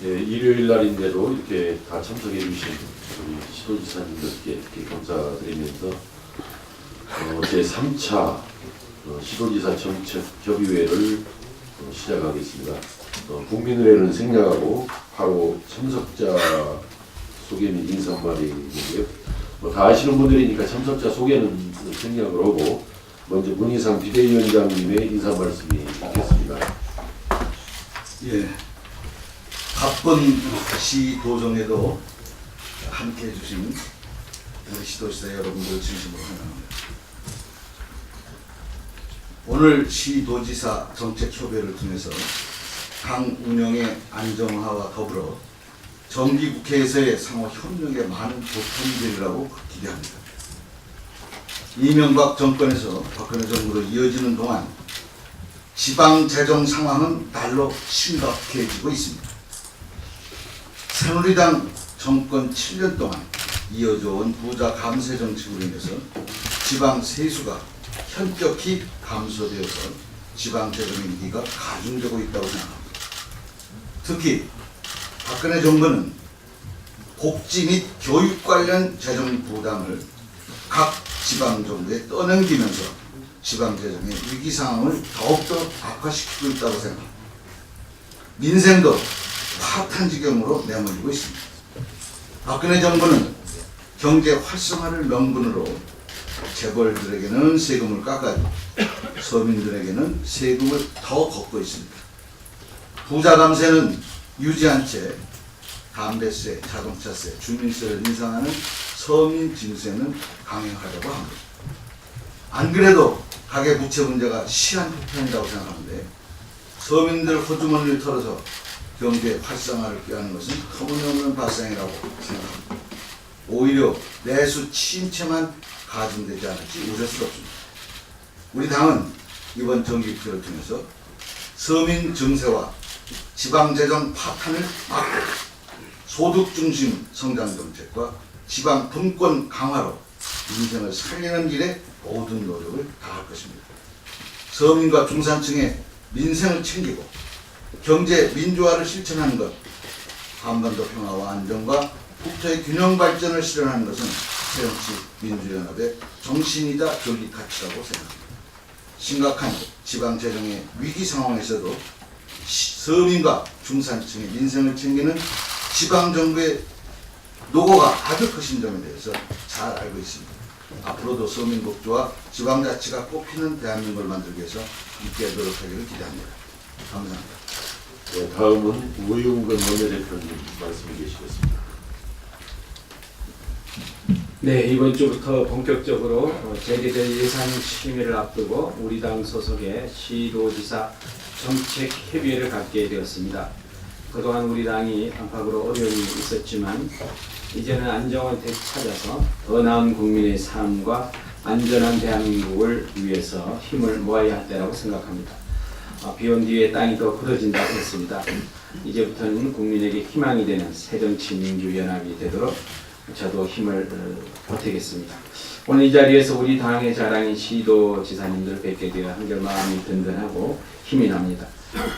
예, 일요일 날인데도 이렇게 다 참석해 주신 우리 시도지사님들께 이렇게 감사드리면서 제3차 시도지사 정책 협의회를 시작하겠습니다. 국민의회는 생략하고 바로 참석자 소개 및 인사말이 있는데요. 다 아시는 분들이니까 참석자 소개는 생략을 하고 먼저 문희상 비대위원장님의 인사 말씀이 있겠습니다. 예, 바쁜 시도정에도 함께해 주신 우리 시도지사 여러분들 진심으로 환영합니다. 오늘 시도지사 정책협의회를 통해서 당 운영의 안정화와 더불어 정기국회에서의 상호 협력에 많은 보탬이 되리라고 기대합니다. 이명박 정권에서 박근혜 정부로 이어지는 동안 지방 재정 상황은 날로 심각해지고 있습니다. 새누리당 정권 7년 동안 이어져 온 부자 감세 정책으로 인해서 지방 세수가 현격히 감소되어서 지방 재정의 위기가 가중되고 있다고 생각합니다. 특히 박근혜 정부는 복지 및 교육 관련 재정 부담을 각 지방 정부에 떠넘기면서 지방 재정의 위기 상황을 더욱더 악화시키고 있다고 생각합니다. 민생도 파탄 지경으로 내몰리고 있습니다. 박근혜 정부는 경제 활성화를 명분으로 재벌들에게는 세금을 깎아주고 서민들에게는 세금을 더 걷고 있습니다. 부자 감세는 유지한 채 담배세, 자동차세, 주민세를 인상하는 서민 증세는 강행하려고 합니다. 안 그래도 가계부채 문제가 시한폭탄이라고 생각하는데 서민들 호주머니를 털어서 경제 활성화를 꾀하는 것은 터무니없는 발상이라고 생각합니다. 오히려 내수 침체만 가중되지 않을지 우려스럽습니다. 우리 당은 이번 정기국회를 통해서 서민 증세와 지방재정 파탄을 막고 소득중심 성장정책과 지방 분권 강화로 민생을 살리는 길에 모든 노력을 다할 것입니다. 서민과 중산층의 민생을 챙기고 경제 민주화를 실천하는 것, 한반도 평화와 안정과 국토의 균형 발전을 실현하는 것은 새정치민주연합의 정신이자 교리 가치라고 생각합니다. 심각한 지방 재정의 위기 상황에서도 서민과 중산층의 민생을 챙기는 지방 정부의 노고가 아주 크신 점에 대해서 잘 알고 있습니다. 앞으로도 서민 복지와 지방자치가 꽃피는 대한민국을 만들기 위해서 함께 노력하기를 기대합니다. 감사합니다. 네, 다음은 우영근 원내대표님 말씀해 주시겠습니다. 네, 이번 주부터 본격적으로 재개될 예산 심의를 앞두고 우리 당 소속의 시도지사 정책협의회를 갖게 되었습니다. 그동안 우리 당이 안팎으로 어려움이 있었지만 이제는 안정을 되찾아서 더 나은 국민의 삶과 안전한 대한민국을 위해서 힘을 모아야 할 때라고 생각합니다. 비온 뒤에 땅이 더 굳어진다고 했습니다. 이제부터는 국민에게 희망이 되는 새정치민주연합이 되도록 저도 힘을 보태겠습니다. 오늘 이 자리에서 우리 당의 자랑인 시도지사님들 뵙게 되어 한결 마음이 든든하고 힘이 납니다.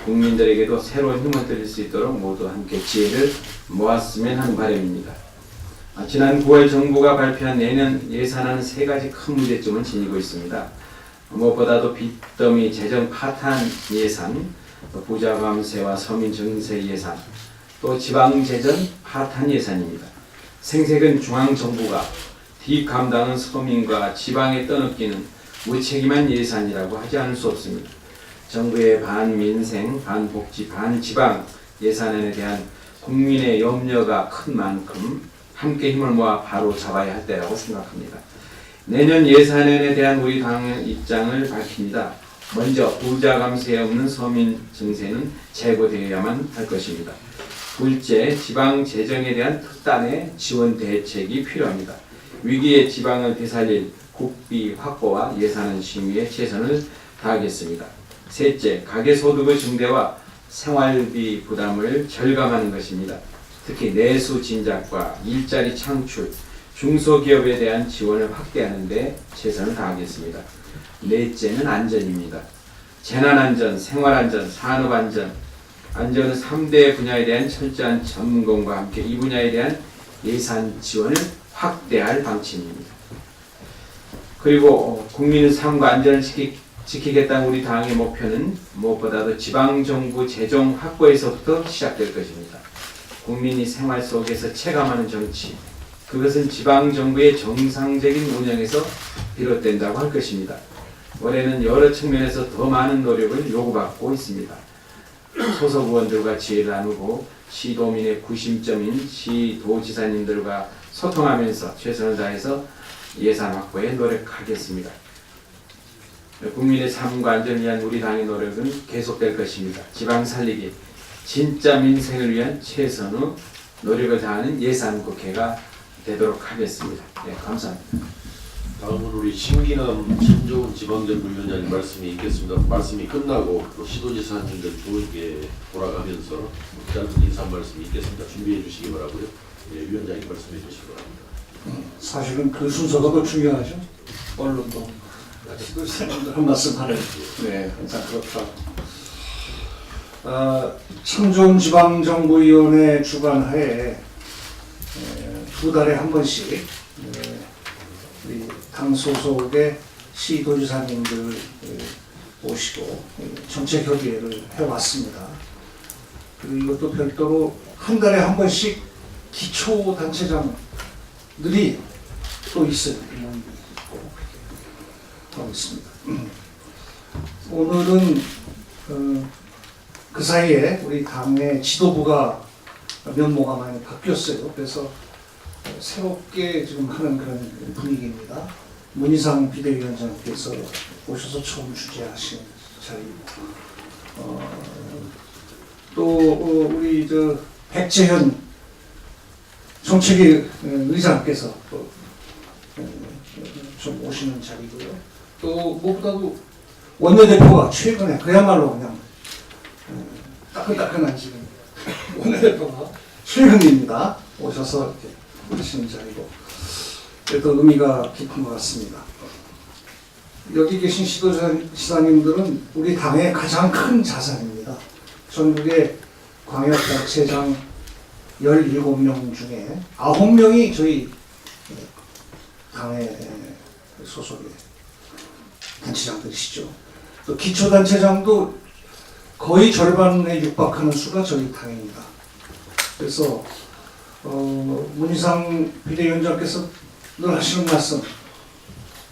국민들에게도 새로운 힘을 드릴 수 있도록 모두 함께 지혜를 모았으면 하는 바람입니다. 지난 9월 정부가 발표한 내년 예산안은 세 가지 큰 문제점을 지니고 있습니다. 무엇보다도 빚더미 재정 파탄 예산, 부자 감세와 서민 증세 예산, 또 지방 재정 파탄 예산입니다. 생색은 중앙정부가 뒷감당은 서민과 지방에 떠넘기는 무책임한 예산이라고 하지 않을 수 없습니다. 정부의 반민생, 반복지, 반지방 예산안에 대한 국민의 염려가 큰 만큼 함께 힘을 모아 바로 잡아야 할 때라고 생각합니다. 내년 예산안에 대한 우리 당의 입장을 밝힙니다. 먼저 부자 감세에 없는 서민 증세는 제고되어야만 할 것입니다. 둘째, 지방 재정에 대한 특단의 지원 대책이 필요합니다. 위기의 지방을 되살릴 국비 확보와 예산안 심의에 최선을 다하겠습니다. 셋째, 가계소득의 증대와 생활비 부담을 절감하는 것입니다. 특히 내수 진작과 일자리 창출, 중소기업에 대한 지원을 확대하는 데 최선을 다하겠습니다. 넷째는 안전입니다. 재난안전, 생활안전, 산업안전, 안전 3대 분야에 대한 철저한 점검과 함께 이 분야에 대한 예산 지원을 확대할 방침입니다. 그리고 국민의 삶과 안전을 지키겠다는 우리 당의 목표는 무엇보다도 지방정부 재정 확보에서부터 시작될 것입니다. 국민이 생활 속에서 체감하는 정치, 그것은 지방정부의 정상적인 운영에서 비롯된다고 할 것입니다. 올해는 여러 측면에서 더 많은 노력을 요구받고 있습니다. 소속 의원들과 지혜를 나누고 시도민의 구심점인 시도지사님들과 소통하면서 최선을 다해서 예산 확보에 노력하겠습니다. 국민의 삶과 안전을 위한 우리 당의 노력은 계속될 것입니다. 지방 살리기, 진짜 민생을 위한 최선의 노력을 다하는 예산 국회가 되도록 하겠습니다. 네, 감사합니다. 다음은 우리 심기남 신조은 지방정부위원장님 말씀이 있겠습니다. 말씀이 끝나고 또 시도지사님들 두 분께 돌아가면서 짧은 인사 말씀이 있겠습니다. 준비해 주시기 바라고요. 네, 위원장님 말씀해 주시기 바랍니다. 사실은 그 순서가 더 중요하죠. 언론도 시도지사님들 한 말씀 하는. 네, 항상 그렇다. 참좋은 지방정부위원회 주관하에 두 달에 한 번씩 우리 당 소속의 시도지사님들 모시고 정책 협의회를 해왔습니다. 그리고 또 별도로 한 달에 한 번씩 기초단체장들이 또 있어요. 하고 있습니다. 오늘은 그 사이에 우리 당의 지도부가 면모가 많이 바뀌었어요. 그래서 새롭게 지금 하는 그런 분위기입니다. 문희상 비대위원장께서 오셔서 처음 주재하신 자리고, 또 우리 백재현 정책위 의장께서 또 좀 오시는 자리고요. 또 무엇보다도 원내대표가 최근에 그야말로 그냥 따끈따끈한 지금 원내대표가 최근입니다. 오셔서 이렇게 하시는 자리고, 그래도 의미가 깊은 것 같습니다. 여기 계신 시도지사님들은 우리 당의 가장 큰 자산입니다. 전국의 광역단체장 17명 중에 9명이 저희 당의 소속의 단체장들이시죠. 또 기초단체장도 거의 절반에 육박하는 수가 저희 당입니다. 그래서 문희상 비대위원장께서 늘 하시는 말씀,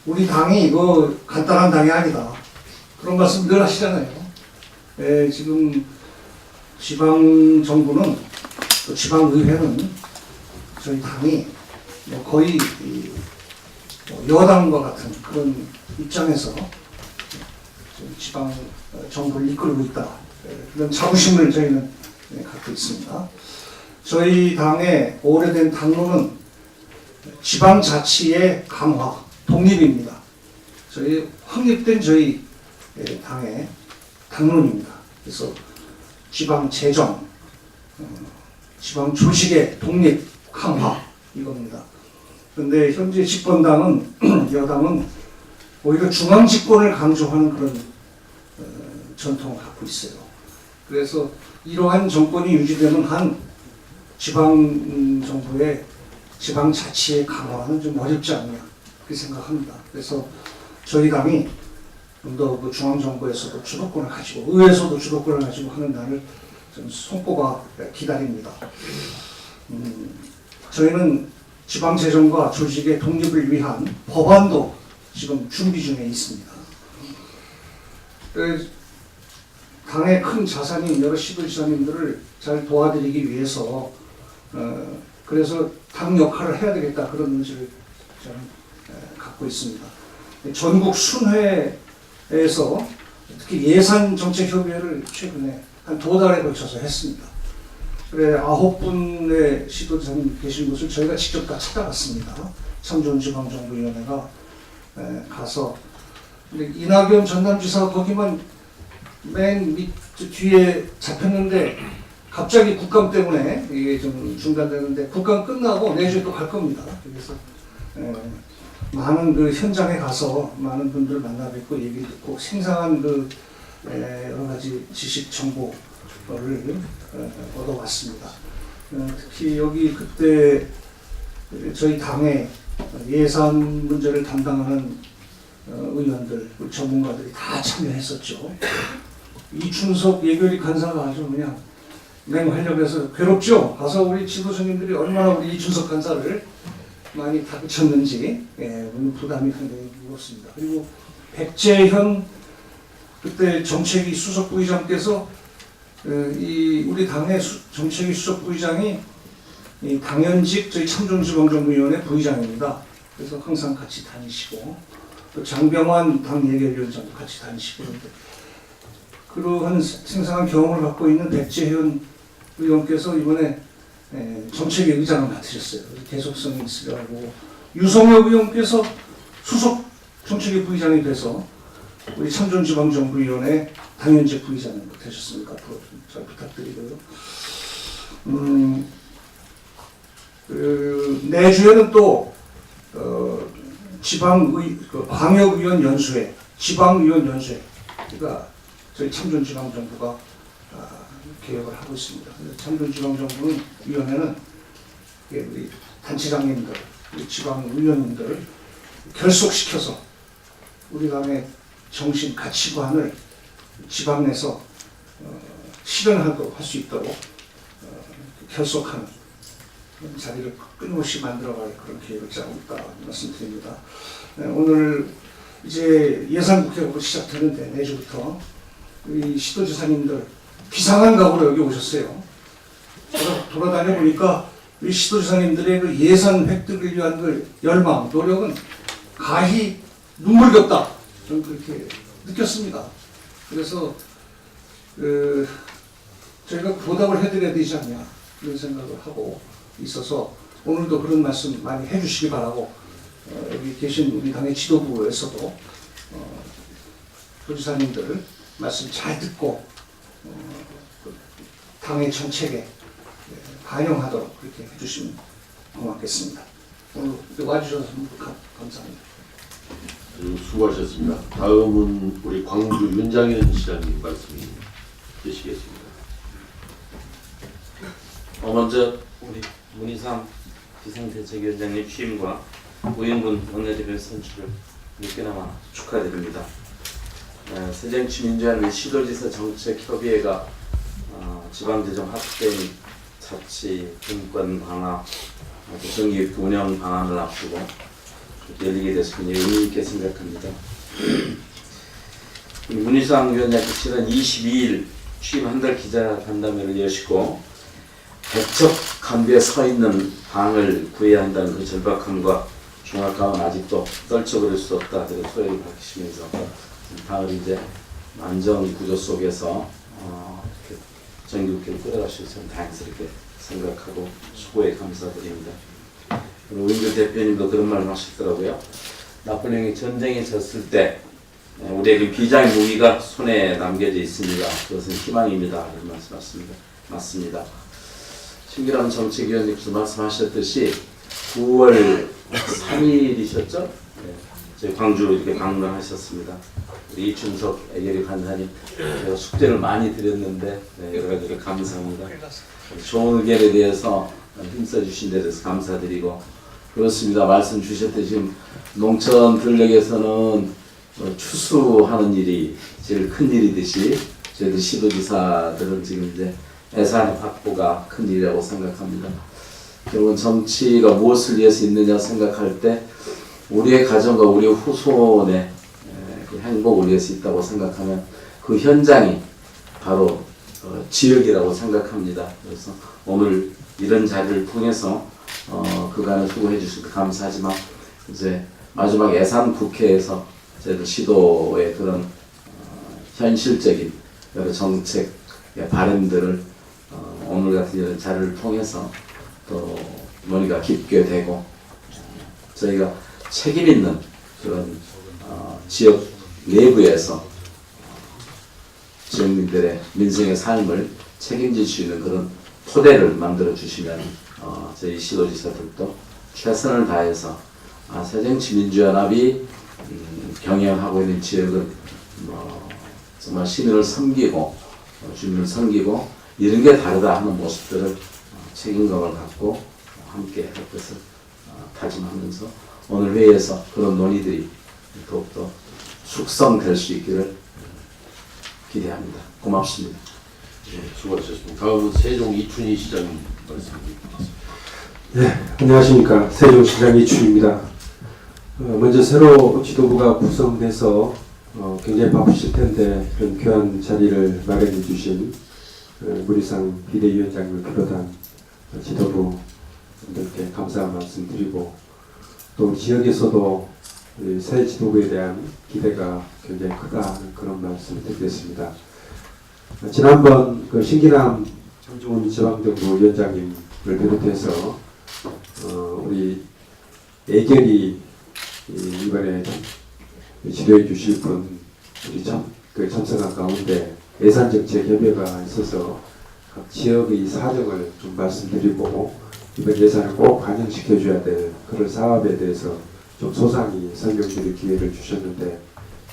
우리 당이 이거 간단한 당이 아니다, 그런 말씀 늘 하시잖아요. 지금 지방정부는 또 지방의회는 저희 당이 거의 여당과 같은 그런 입장에서 지방 정부를 이끌고 있다, 그런 자부심을 저희는 갖고 있습니다. 저희 당의 오래된 당론은 지방자치의 강화, 독립입니다. 저희 확립된 저희 당의 당론입니다. 그래서 지방재정, 지방조직의 독립, 강화, 이겁니다. 그런데 현재 집권당은 여당은 오히려 중앙집권을 강조하는 그런 전통을 갖고 있어요. 그래서 이러한 정권이 유지되는 한 지방정부의 지방자치의 강화는 좀 어렵지 않냐, 그렇게 생각합니다. 그래서 저희 당이 좀 더 그 중앙정부에서도 주도권을 가지고 의회에서도 주도권을 가지고 하는 날을 좀 손꼽아 기다립니다. 저희는 지방재정과 조직의 독립을 위한 법안도 지금 준비 중에 있습니다. 당의 큰 자산인 여러 시도지사님들을 잘 도와드리기 위해서 그래서 당 역할을 해야 되겠다, 그런 의지를 저는 갖고 있습니다. 전국 순회에서 특히 예산정책협의회를 최근에 한 2달에 걸쳐서 했습니다. 그래 9분의 시도지사님 계신 곳을 저희가 직접 다 찾아갔습니다. 참좋은 지방정부위원회가 가서, 근데 이낙연 전남지사가 거기만 맨 밑 뒤에 잡혔는데 갑자기 국감 때문에 이게 좀 중단되는데, 국감 끝나고 내주에 또 갈 겁니다. 그래서 많은 그 현장에 가서 많은 분들을 만나 뵙고 얘기 듣고 생생한 그 여러 가지 지식 정보 얻어왔습니다. 특히 여기 그때 저희 당의 예산 문제를 담당하는 의원들, 전문가들이 다 참여했었죠. 이춘석 예결위 간사가 아주 그냥 맹활약해서 괴롭죠. 가서 우리 지도자님들이 얼마나 우리 이춘석 간사를 많이 다그쳤는지 부담이 상당히 무겁습니다. 그리고 백재현 그때 정책위 수석 부의장께서 우리 당의 정책위 수석 부의장이 이 당연직 저희 참전지방정부위원회 부의장입니다. 그래서 항상 같이 다니시고 또 장병환 당예결위원장도 같이 다니시고 그러한 생생한 경험을 갖고 있는 백재현 의원께서 이번에 정책위 의장을 맡으셨어요. 계속성이 있으려고 유성혁 의원께서 수석 정책위 부의장이 돼서 우리 참전지방정부위원회 당연직 부의장을 되셨으니까 앞으로 잘 부탁드리고요. 내주에는 또 광역의원 연수회, 지방의원 연수회가 저희 참전지방정부가 개혁을 하고 있습니다. 참전지방정부는 위원회는 우리 단체장님들, 우리 지방의원님들을 결속시켜서 우리 당의 정신 가치관을 지방 내서 실현하도록 할 수 있도록 결속하는 그런 자리를 끊임없이 만들어갈 그런 계획을 짜고 있다 말씀드립니다. 오늘 이제 예산국회가 시작되는데 내주부터 우리 시도지사님들 비상한 각오로 여기 오셨어요. 돌아다녀 보니까 우리 시도지사님들의 그 예산 획득을 위한 그 열망, 노력은 가히 눈물겹다. 저는 그렇게 느꼈습니다. 그래서 저희가 보답을 해드려야 되지 않냐 그런 생각을 하고 있어서 오늘도 그런 말씀 많이 해주시기 바라고 여기 계신 우리 당의 지도부에서도 도지사님들 말씀 잘 듣고 당의 정책에 반영하도록 그렇게 해주시면 고맙겠습니다. 오늘 와주셔서 감사합니다. 수고하셨습니다. 다음은 우리 광주 윤장현 시장님 말씀이 되시겠습니다. 먼저 우리 문희상 비상대책위원장님 취임과 우영군 원내대표 선출을 늦게나마 축하드립니다. 새정치민주연합 시도지사 정책협의회가 지방재정 확대 및 자치 분권 강화, 정기 운영 방안을 앞두고 열리게 돼서 굉장히 의미 있게 생각합니다. 문희상 위원장께서는 22일 취임 한 달 기자간담회를 여시고 백척 간비에 서 있는 당을 구해야 한다는 그 절박함과 중압감은 아직도 떨쳐버릴 수 없다. 그런 소회를 밝히시면서 당을 이제 안정 구조 속에서 정기국회를 끌어가셔서 다행스럽게 생각하고 수고에 감사드립니다. 우인규 대표님도 그런 말을 하시더라고요. 나폴레옹이 전쟁에 졌을 때 우리에게 비장의 무기가 손에 남겨져 있습니다. 그것은 희망입니다. 이런 말씀하셨습니다. 맞습니다. 신기람 정책위원님께서 말씀하셨듯이 9월 3일이셨죠? 저희 광주 이렇게 방문하셨습니다. 우리 이춘석 예결위 간사님 제가 숙제를 많이 드렸는데 여러 가지로 감사합니다. 좋은 의견에 대해서 힘써주신 데 대해서 감사드리고 그렇습니다. 말씀 주셨듯이 지금 농촌 들녘에서는 추수하는 일이 제일 큰 일이듯이 저희들 시도지사들은 지금 이제 예산 확보가 큰 일이라고 생각합니다. 결국은 정치가 무엇을 위해서 있느냐 생각할 때 우리의 가정과 우리 후손의 그 행복을 위해서 있다고 생각하면 그 현장이 바로 지역이라고 생각합니다. 그래서 오늘 이런 자리를 통해서 그간을 수고해 주셔서 감사하지만 이제 마지막 예산 국회에서 저희들 시도의 그런 현실적인 여러 정책 바람들을 오늘 같은 이런 자리를 통해서 또 머리가 깊게 되고 저희가 책임 있는 그런 지역 내부에서 지역민들의 민생의 삶을 책임질 수 있는 그런 토대를 만들어 주시면 저희 시도지사들도 최선을 다해서 새정치민주연합이 경영하고 있는 지역은 정말 시민을 섬기고 주민을 섬기고 이런 게 다르다 하는 모습들을 책임감을 갖고 함께 할 것을 다짐하면서 오늘 회의에서 그런 논의들이 더욱더 숙성될 수 있기를 기대합니다. 고맙습니다. 예, 수고하셨습니다. 다음은 세종 이춘희 시장님 말씀드리겠습니다. 네, 안녕하십니까. 세종시장 이춘입니다. 먼저 새로 지도부가 구성돼서 굉장히 바쁘실 텐데 그런 귀한 자리를 마련해 주신 문희상 비대위원장님을 비롯한 지도부분들께 감사 말씀드리고 또 우리 지역에서도 우리 새 지도부에 대한 기대가 굉장히 크다는 그런 말씀을 드리겠습니다. 지난번 그 신기남 정중훈 지방정부 위원장님을 비롯해서 우리 애결이 이번에 지도해 주실 분 우리 참석한 가운데 예산정책협의회가 있어서 각 지역의 사정을 좀 말씀드리고 이번 예산을 꼭 반영시켜 줘야 될 그런 사업에 대해서 좀 소상히 설명드릴 기회를 주셨는데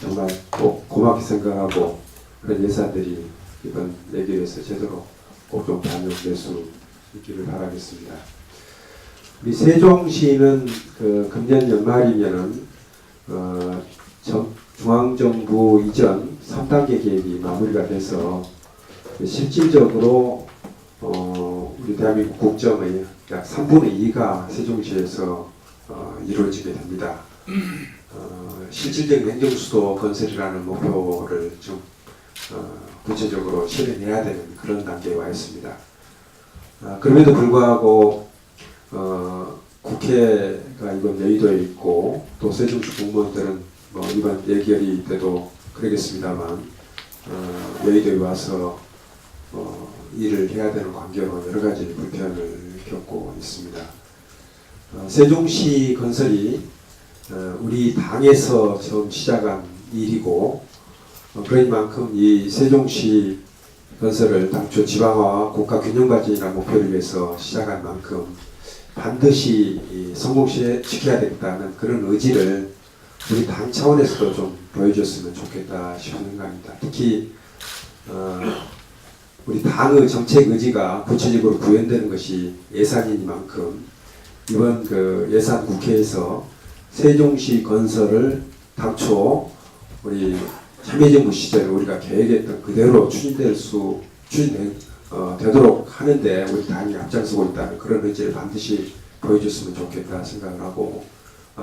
정말 꼭 고맙게 생각하고 그런 예산들이 이번 예결에서 제대로 꼭 좀 반영될 수 있기를 바라겠습니다. 우리 세종시는 그 금년 연말이면은 중앙정부 이전 3단계 계획이 마무리가 돼서 실질적으로 우리 대한민국 국정의 약 3분의 2가 세종시에서 이루어지게 됩니다. 실질적인 행정수도 건설이라는 목표를 좀 구체적으로 실현해야 되는 그런 단계에 와 있습니다. 그럼에도 불구하고 국회가 이번 여의도에 있고 또 세종시 공무원들은 이번 예결위 때도 그러겠습니다만 여의도에 와서 일을 해야 되는 관계로 여러 가지 불편을 겪고 있습니다. 세종시 건설이 우리 당에서 처음 시작한 일이고 그러니만큼 이 세종시 건설을 당초 지방화와 국가 균형 발전이라는 목표를 위해서 시작한 만큼 반드시 성공시켜야 되겠다는 그런 의지를 우리 당 차원에서도 좀 보여줬으면 좋겠다 싶은 생각입니다. 특히 우리 당의 정책 의지가 구체적으로 구현되는 것이 예산이니만큼 이번 그 예산 국회에서 세종시 건설을 당초 우리 참여정부 시절에 우리가 계획했던 그대로 되도록 하는데 우리 당이 앞장서고 있다는 그런 의지를 반드시 보여줬으면 좋겠다 생각을 하고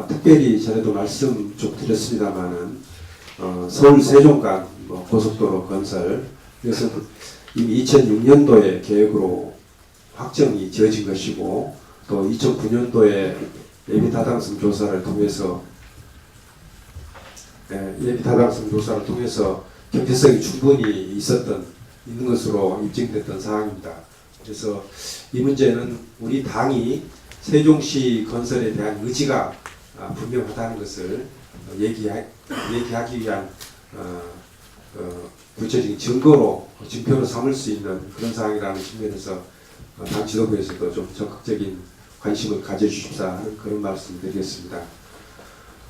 특별히 전에도 말씀 좀 드렸습니다만은 서울 세종간 고속도로 건설 이것은 이미 2006년도에 계획으로 확정이 지어진 것이고 또 2009년도에 예비타당성 조사를 통해서 경제성이 충분히 있는 것으로 입증됐던 사항입니다. 그래서 이 문제는 우리 당이 세종시 건설에 대한 의지가 분명하다는 것을 얘기하기 위한 구체적인 증표로 삼을 수 있는 그런 사항이라는 측면에서 당 지도부에서도 좀 적극적인 관심을 가져주십사 하는 그런 말씀을 드리겠습니다.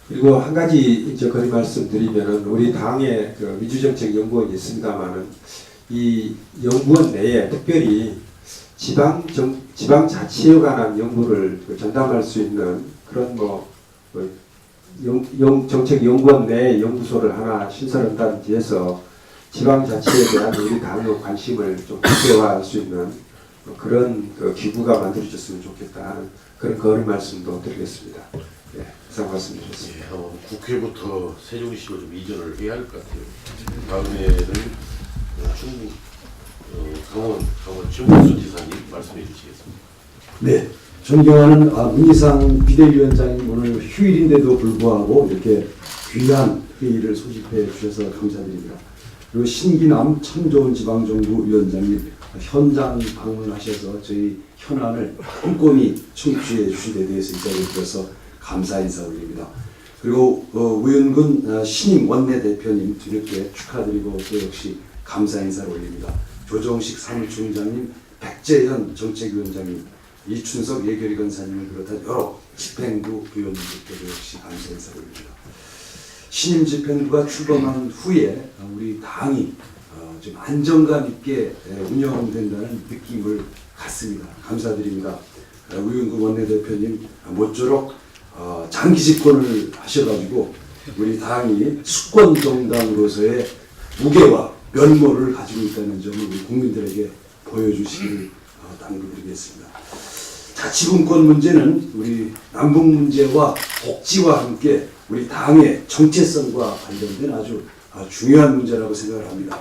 그리고 한 가지 거리 말씀드리면은 우리 당의 그 민주정책연구원이 있습니다만은 이 연구원 내에 특별히 지방자치에 관한 연구를 전담할 수 있는 그런 정책연구원 내 연구소를 하나 신설한다든지 해서 지방자치에 대한 우리 당의 관심을 좀 극대화할 수 있는 그런 기구가 만들어졌으면 좋겠다 하는 그런 거리 말씀도 드리겠습니다. 네, 이상 말씀드렸습니다. 예, 국회부터 세종시로 좀 이전을 해야 할 것 같아요. 다음에는 충북 강원 최문수 지사님 말씀해 주시겠습니다. 네, 존경하는 문희상 비대위원장님 오늘 휴일인데도 불구하고 이렇게 귀한 회의를 소집해 주셔서 감사드립니다. 그리고 신기남 참좋은 지방정부 위원장님 현장 방문하셔서 저희 현안을 꼼꼼히 청취해 주신 데 대해서 이 자리에 들어서 감사 인사 올립니다. 그리고 우윤근 신임 원내대표님 두 분께 축하드리고 또 역시 감사 인사를 올립니다. 조정식 사무총장님, 백재현 정책위원장님, 이춘석 예결위 권사님을 비롯한 여러 집행부 의원님들께도 역시 감사 인사를 올립니다. 신임 집행부가 출범한 후에 우리 당이 좀 안정감 있게 운영된다는 느낌을 갖습니다. 감사드립니다. 우윤구 원내대표님 모쪼록 장기 집권을 하셔가지고 우리 당이 수권 정당으로서의 무게와 면모를 가지고 있다는 점을 우리 국민들에게 보여주시기를 당부드리겠습니다. 자치분권 문제는 우리 남북 문제와 복지와 함께 우리 당의 정체성과 관련된 아주 중요한 문제라고 생각을 합니다.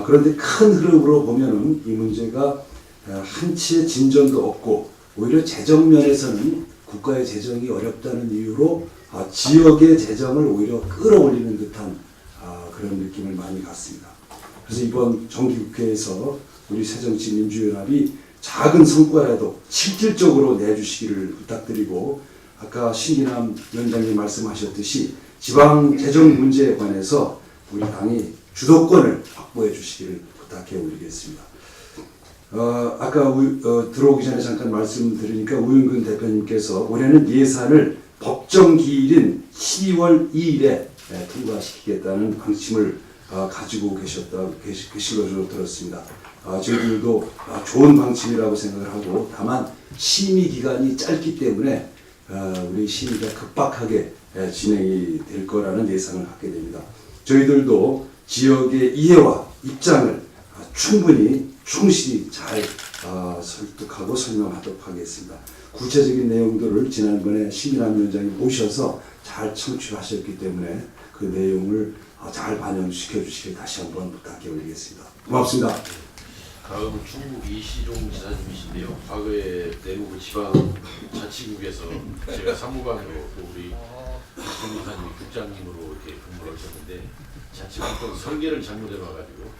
그런데 큰 흐름으로 보면은 이 문제가 한치의 진전도 없고 오히려 재정 면에서는 국가의 재정이 어렵다는 이유로 지역의 재정을 오히려 끌어올리는 듯한 그런 느낌을 많이 갖습니다. 그래서 이번 정기국회에서 우리 새정치민주연합이 작은 성과라도 실질적으로 내주시기를 부탁드리고, 아까 신기남 위원장님 말씀하셨듯이 지방 재정 문제에 관해서 우리 당이 주도권을 확보해 주시기를 부탁해 올리겠습니다. 아까 들어오기 전에 잠깐 말씀드리니까 우윤근 대표님께서 올해는 예산을 법정 기일인 12월 2일에 통과시키겠다는 방침을 가지고 계신 것으로 들었습니다. 저희들도 좋은 방침이라고 생각을 하고, 다만 심의 기간이 짧기 때문에 우리 심의가 급박하게 진행이 될 거라는 예상을 갖게 됩니다. 저희들도 지역의 이해와 입장을 충분히 충실히 잘 설득하고 설명하도록 하겠습니다. 구체적인 내용들을 지난번에 신민남 위원장님 모셔서 잘 청취하셨기 때문에 그 내용을 잘 반영시켜 주시길 다시 한번 부탁해 올리겠습니다. 고맙습니다. 다음 충북 이시종 지사님이신데요. 과거에 대구구 지방 자치국에서 제가 사무관으로 또 우리 정 지사님이 국장님으로 이렇게 근무를 하셨는데 자치분권 설계를 잘못해 와가지고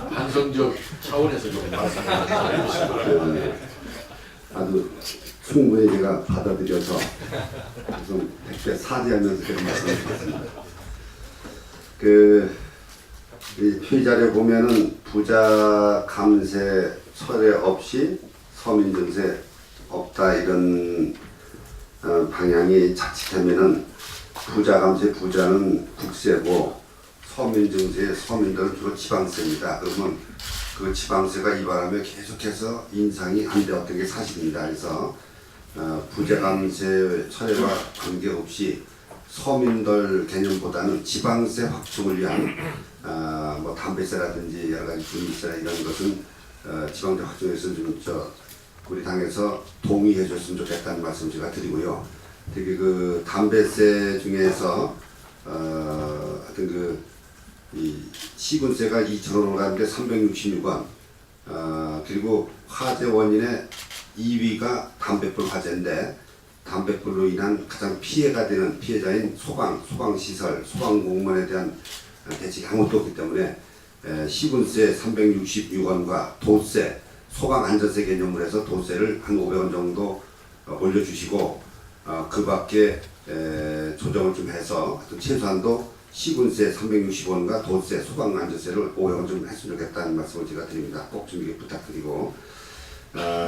반성적 차원에서 좀 말씀을 해주시고 아주 충분히 제가 받아들여서 좀 백배 사죄하면서 그런 말씀을 드렸습니다. 이 피의자를 보면은 부자 감세 철회 없이 서민 증세 없다 이런 방향이 자칫하면은 부자 감세 부자는 국세고 서민 증세 서민들은 주로 지방세입니다. 그러면 그 지방세가 이 바람에 계속해서 인상이 안 되었던 게 사실입니다. 그래서 부자 감세 철회와 관계없이 서민들 개념보다는 지방세 확충을 위한 뭐 담배세라든지 여러 가지 주민세나 이런 것은 지방세 확충에서 좀 우리 당에서 동의해 줬으면 좋겠다는 말씀 제가 드리고요. 특히 그 담배세 중에서 하여튼 이 시군세가 2,000원으로 가는데 366원, 그리고 화재 원인의 2위가 담뱃불 화재인데 담뱃불로 인한 가장 피해가 되는 피해자인 소방시설, 소방공무원에 대한 대책이 아무것도 없기 때문에 시군세 366원과 도세, 소방안전세 개념으로 해서 도세를 한 500원 정도 올려주시고 그 밖에 조정을 좀 해서 최소한도 시군세 360원과 도세, 소방안전세를 500원 좀 했으면 좋겠다는 말씀을 제가 드립니다. 꼭 좀 이렇게 부탁드리고,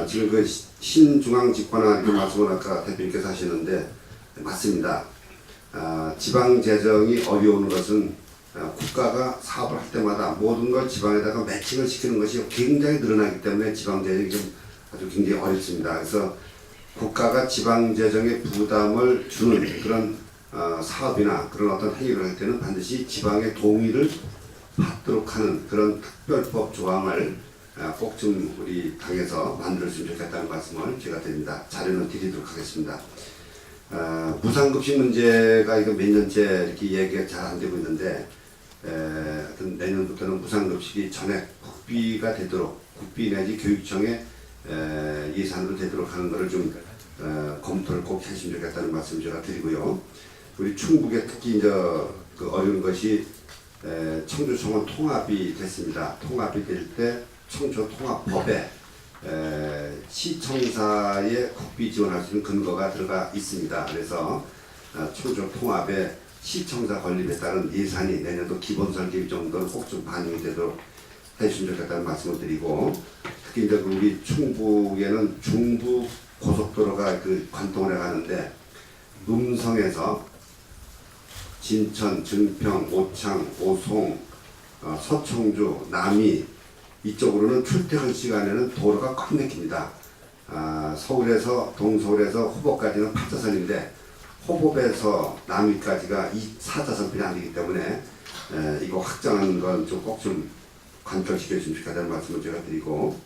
지금 그 신중앙집권화 이렇게 말씀을 아까 대표님께서 하시는데 맞습니다. 지방 재정이 어려운 것은 국가가 사업을 할 때마다 모든 걸 지방에다가 매칭을 시키는 것이 굉장히 늘어나기 때문에 지방 재정이 좀 아주 굉장히 어렵습니다. 그래서 국가가 지방 재정에 부담을 주는 그런 사업이나 그런 어떤 행위를 할 때는 반드시 지방의 동의를 받도록 하는 그런 특별법 조항을 꼭 좀 우리 당에서 만들었으면 좋겠다는 말씀을 제가 드립니다. 자료는 드리도록 하겠습니다. 무상급식 문제가 이거 몇 년째 이렇게 얘기가 잘 안 되고 있는데, 하여튼 내년부터는 무상급식이 전액 국비가 되도록, 국비 내지 교육청의 예산으로 되도록 하는 것을 좀 검토를 꼭 해주시면 좋겠다는 말씀 제가 드리고요. 우리 충북에 특히 이제 그 어려운 것이 청주청원 통합이 됐습니다. 통합이 될 때 청주통합법에 시청사에 국비 지원할 수 있는 근거가 들어가 있습니다. 그래서 청주통합에 시청사 건립에 따른 예산이 내년도 기본설계 정도는 꼭 좀 반영이 되도록 해주시면 좋겠다는 말씀을 드리고, 특히 이제 우리 충북에는 중부 고속도로가 그 관통을 해가는데 음성에서 진천, 증평, 오창, 오송, 서청주, 남이 이쪽으로는 출퇴근 시간에는 도로가 꽉 막힙니다. 서울에서 동서울에서 호법까지는 8차선인데 호법에서 남이까지가 4차선뿐이 아니기 때문에 이거 확장하는 건 좀 꼭 좀 관철시켜 주시면 좋겠다는 말씀을 제가 드리고,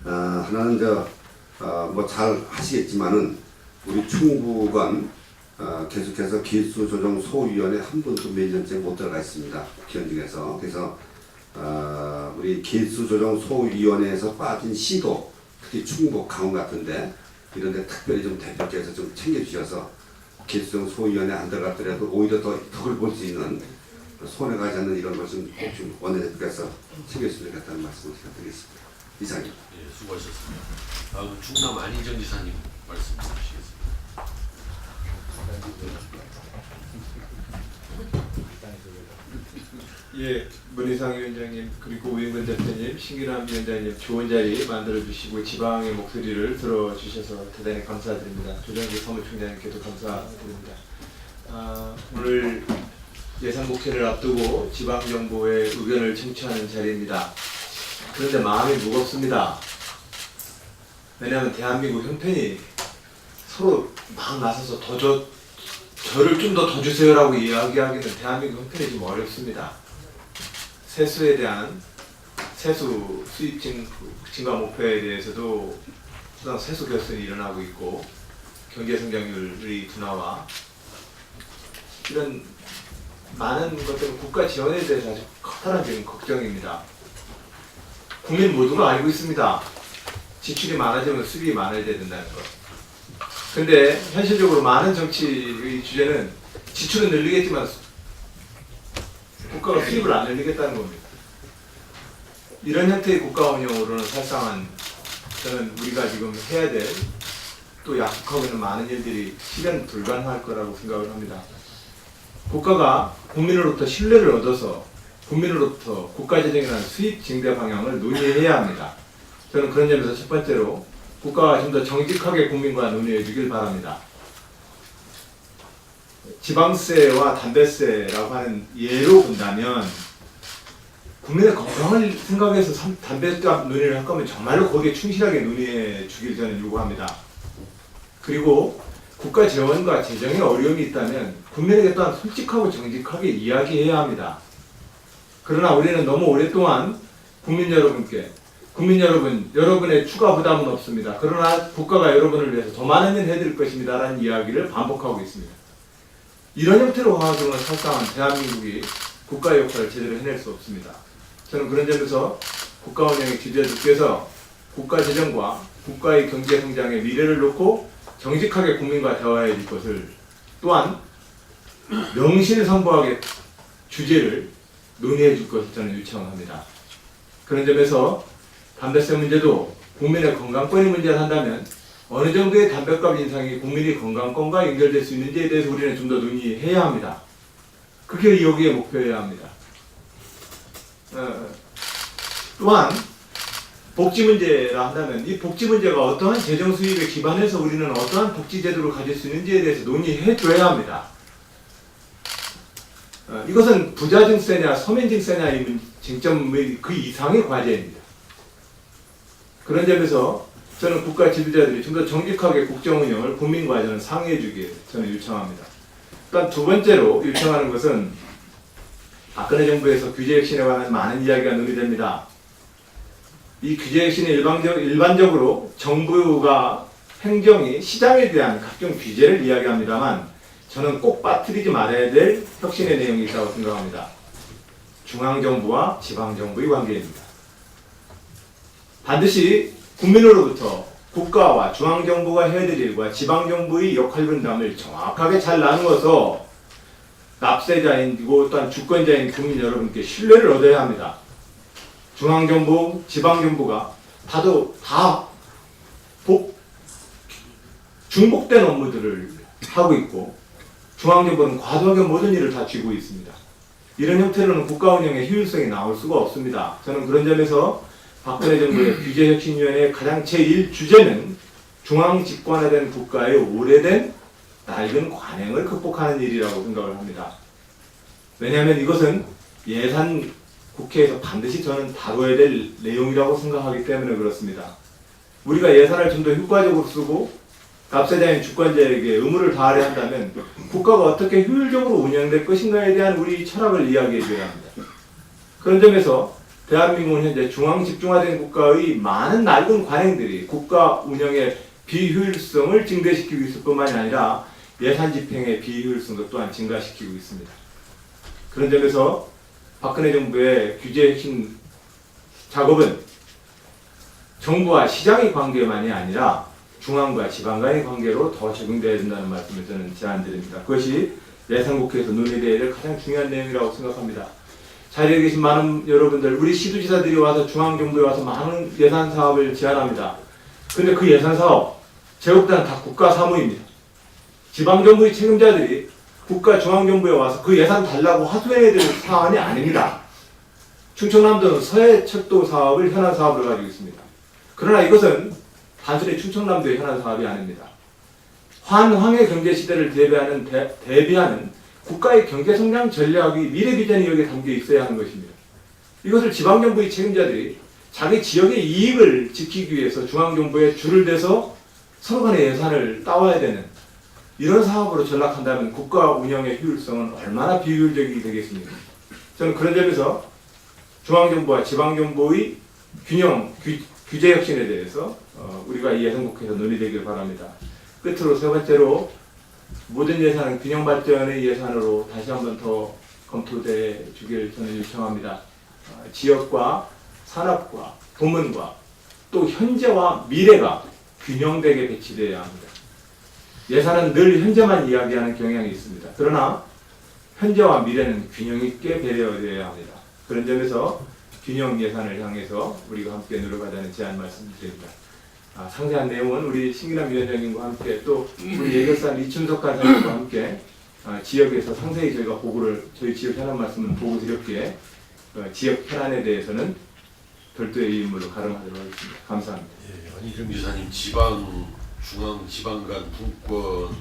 하나는 뭐 잘 하시겠지만은 우리 충북은 계속해서 기술조정 소위원회 한 분도 몇 년째 못 들어가 있습니다. 국회의원 중에서. 그래서 우리 기술조정 소위원회에서 빠진 시도, 특히 충북, 강원 같은데 이런 데 특별히 좀 대표께서 좀 챙겨주셔서 기술조정 소위원회 안 들어갔더라도 오히려 더 덕을 볼 수 있는, 손해 가지 않는 이런 것은 꼭 좀 원내대표께서 챙겨주시면 좋겠다는 말씀을 드리겠습니다. 이상입니다. 예, 수고하셨습니다. 다음 충남 안희정 지사님 말씀 주시겠습니다. 예, 문희상 위원장님, 그리고 우영근 대표님, 신기남 위원장님 좋은 자리 만들어주시고 지방의 목소리를 들어주셔서 대단히 감사드립니다. 조정기 사무총장님께도 감사드립니다. 오늘 예산국회를 앞두고 지방정부의 의견을 청취하는 자리입니다. 그런데 마음이 무겁습니다. 왜냐하면 대한민국 형편이 서로 막 나서서 저를 좀 더 주세요라고 이야기하기는 대한민국 형편이 좀 어렵습니다. 세수에 대한 세수 수입 증가 목표에 대해서도 수당 세수 결손이 일어나고 있고, 경제 성장률의 둔화와 이런 많은 것들은 국가 지원에 대해서 아주 커다란 지금 걱정입니다. 국민 모두가 알고 있습니다. 지출이 많아지면 수입이 많아야 된다는 것. 근데 현실적으로 많은 정치의 주제는 지출은 늘리겠지만 국가가 수입을 안 늘리겠다는 겁니다. 이런 형태의 국가 운영으로는 사실상 저는 우리가 지금 해야 될, 또 약속하고 있는 많은 일들이 실현 불가능할 거라고 생각을 합니다. 국가가 국민으로부터 신뢰를 얻어서 국민으로부터 국가재정이라는 수입 증대 방향을 논의해야 합니다. 저는 그런 점에서 첫 번째로 국가가 좀 더 정직하게 국민과 논의해 주길 바랍니다. 지방세와 담배세라고 하는 예로 본다면 국민의 건강을 생각해서 담배값 논의를 할 거면 정말로 거기에 충실하게 논의해 주길 저는 요구합니다. 그리고 국가 재원과 재정에 어려움이 있다면 국민에게 또한 솔직하고 정직하게 이야기해야 합니다. 그러나 우리는 너무 오랫동안 국민 여러분, 여러분의 추가 부담은 없습니다. 그러나 국가가 여러분을 위해서 더 많은 일 해드릴 것입니다 라는 이야기를 반복하고 있습니다. 이런 형태로 가서는 사실상 대한민국이 국가의 역할을 제대로 해낼 수 없습니다. 저는 그런 점에서 국가 운영의 주제들께서 국가 재정과 국가의 경제 성장의 미래를 놓고 정직하게 국민과 대화해야 될 것을, 또한 명실상부하게 주제를 논의해 줄 것을 저는 요청합니다. 그런 점에서 담배세 문제도 국민의 건강권이 문제를 한다면 어느 정도의 담배값 인상이 국민의 건강권과 연결될 수 있는지에 대해서 우리는 좀 더 논의해야 합니다. 그게 여기에 목표여야 합니다. 또한 복지 문제라 한다면 이 복지 문제가 어떠한 재정 수입에 기반해서 우리는 어떠한 복지 제도를 가질 수 있는지에 대해서 논의해 줘야 합니다. 이것은 부자 증세냐 서민 증세냐의 쟁점의 그 이상의 과제입니다. 그런 점에서 저는 국가 지도자들이 좀 더 정직하게 국정 운영을 국민과 저는 상의해 주길 저는 요청합니다. 일단 두 번째로 요청하는 것은 박근혜 정부에서 규제 혁신에 관한 많은 이야기가 논의됩니다. 이 규제 혁신은 일반적으로 정부가 행정이 시장에 대한 각종 규제를 이야기합니다만 저는 꼭 빠뜨리지 말아야 될 혁신의 내용이 있다고 생각합니다. 중앙정부와 지방정부의 관계입니다. 반드시 국민으로부터 국가와 중앙정부가 해야 될 일과 지방정부의 역할 분담을 정확하게 잘 나누어서 납세자이고 또한 주권자인 국민 여러분께 신뢰를 얻어야 합니다. 중앙정부, 지방정부가 다 중복된 업무들을 하고 있고 중앙정부는 과도하게 모든 일을 다 쥐고 있습니다. 이런 형태로는 국가 운영의 효율성이 나올 수가 없습니다. 저는 그런 점에서 박근혜 정부의 규제혁신위원회의 가장 제1주제는 중앙 집권화된 국가의 오래된 낡은 관행을 극복하는 일이라고 생각을 합니다. 왜냐하면 이것은 예산 국회에서 반드시 저는 다뤄야 될 내용이라고 생각하기 때문에 그렇습니다. 우리가 예산을 좀 더 효과적으로 쓰고 납세자인 주권자에게 의무를 다하려 한다면 국가가 어떻게 효율적으로 운영될 것인가에 대한 우리 철학을 이야기해 줘야 합니다. 그런 점에서 대한민국은 현재 중앙 집중화된 국가의 많은 낡은 관행들이 국가 운영의 비효율성을 증대시키고 있을 뿐만이 아니라 예산 집행의 비효율성도 또한 증가시키고 있습니다. 그런 점에서 박근혜 정부의 규제 핵심 작업은 정부와 시장의 관계만이 아니라 중앙과 지방 간의 관계로 더 적용되어야 된다는 말씀을 저는 제안드립니다. 그것이 예산국회에서 논의되어야 될 가장 중요한 내용이라고 생각합니다. 자리에 계신 많은 여러분들, 우리 시도지사들이 와서 중앙정부에 와서 많은 예산 사업을 제안합니다. 근데 그 예산 사업 제국단 다 국가 사무입니다. 지방정부의 책임자들이 국가 중앙정부에 와서 그 예산 달라고 하소연해야 될 사안이 아닙니다. 충청남도는 서해철도 사업을 현안 사업으로 가지고 있습니다. 그러나 이것은 단순히 충청남도의 현안 사업이 아닙니다. 환황의 경제 시대를 대비하는 국가의 경제성장 전략의 미래 비전이 여기에 담겨 있어야 하는 것입니다. 이것을 지방정부의 책임자들이 자기 지역의 이익을 지키기 위해서 중앙정부에 줄을 대서 서로 간의 예산을 따와야 되는 이런 사업으로 전락한다면 국가 운영의 효율성은 얼마나 비효율적이 되겠습니까? 저는 그런 점에서 중앙정부와 지방정부의 균형, 규제 혁신에 대해서 우리가 이 예산국회에서 논의되길 바랍니다. 끝으로 세 번째로 모든 예산은 균형 발전의 예산으로 다시 한번 더 검토돼 주길 저는 요청합니다. 지역과 산업과 부문과 또 현재와 미래가 균형되게 배치되어야 합니다. 예산은 늘 현재만 이야기하는 경향이 있습니다. 그러나 현재와 미래는 균형 있게 배려되어야 합니다. 그런 점에서 균형 예산을 향해서 우리가 함께 노력하자는 제안 말씀드립니다. 상세한 내용은 우리 신기남 위원장님과 함께 또 우리 예결산 이춘석 간사님과 함께 지역에서 상세히 저희가 저희 지역 현안 말씀은 보고 드렸기에 지역 현안에 대해서는 별도의 인물로 가름하도록 하겠습니다. 감사합니다. 예, 안희정 지사님 중앙 지방 간 분권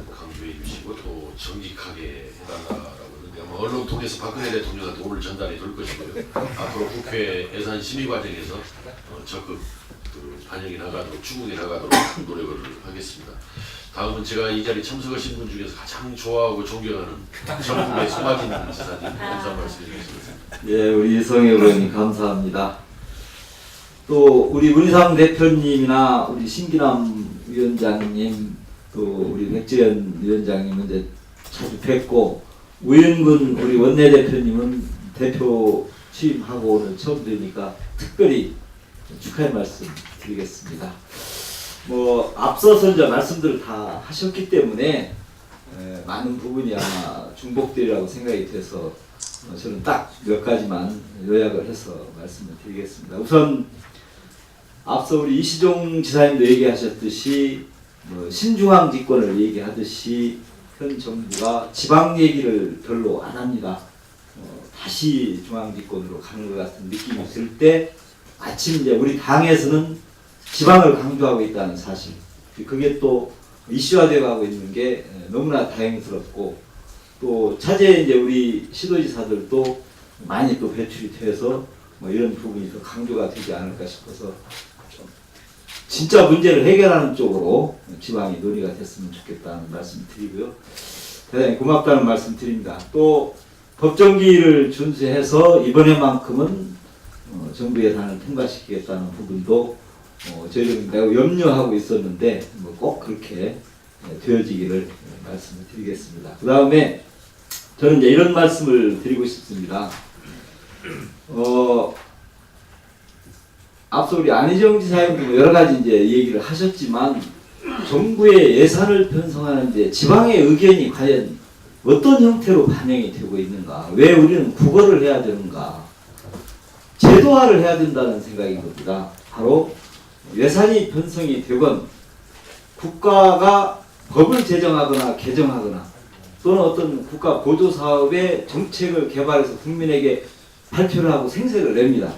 강조해 주시고 또 정직하게 해달라고 하는데 아마 언론 통해서 박근혜 대통령한테 오늘 전달해 줄 것이고요. 앞으로 국회 예산 심의 과정에서 적극 반영이 나가도록 추궁이 나가도록 노력을 하겠습니다. 다음은 제가 이 자리에 참석하신 분 중에서 가장 좋아하고 존경하는 전국의 송하진 지사님 감사 말씀드리겠습니다. 예, 우리 이성애 의원님 감사합니다. 또 우리 문희상 대표님이나 우리 신기남 위원장님 또 우리 백재현 위원장님은 이제 자주 뵙고 우윤근 우리 원내대표님은 대표 취임하고 오늘 처음 뵈니까 특별히 축하의 말씀 드리겠습니다. 뭐 앞서서 이제 말씀들을 다 하셨기 때문에 많은 부분이 아마 중복되리라고 생각이 돼서 저는 딱 몇 가지만 요약을 해서 말씀을 드리겠습니다. 우선 앞서 우리 이시종 지사님도 얘기하셨듯이 신중앙 집권을 얘기하듯이 현 정부가 지방 얘기를 별로 안 합니다. 다시 중앙 집권으로 가는 것 같은 느낌이 들 때 마침 이제 우리 당에서는 지방을 강조하고 있다는 사실, 그게 또 이슈화되어 가고 있는 게 너무나 다행스럽고 또 차제에 이제 우리 시도지사들도 많이 또 배출이 돼서 이런 부분이 더 강조가 되지 않을까 싶어서 좀 진짜 문제를 해결하는 쪽으로 지방이 논의가 됐으면 좋겠다는 말씀 드리고요. 대단히 고맙다는 말씀 드립니다. 또 법정기일을 준수해서 이번에만큼은 정부 예산을 통과시키겠다는 부분도 저희들은 매우 염려하고 있었는데 꼭 그렇게 되어지기를 말씀을 드리겠습니다. 그 다음에 저는 이제 이런 말씀을 드리고 싶습니다. 앞서 우리 안희정 지사님도 여러 가지 이제 얘기를 하셨지만 정부의 예산을 편성하는 데 지방의 의견이 과연 어떤 형태로 반영이 되고 있는가? 왜 우리는 국어를 해야 되는가? 제도화를 해야 된다는 생각인 겁니다. 바로 예산이 편성이 되건 국가가 법을 제정하거나 개정하거나 또는 어떤 국가 보조사업의 정책을 개발해서 국민에게 발표를 하고 생색을 냅니다.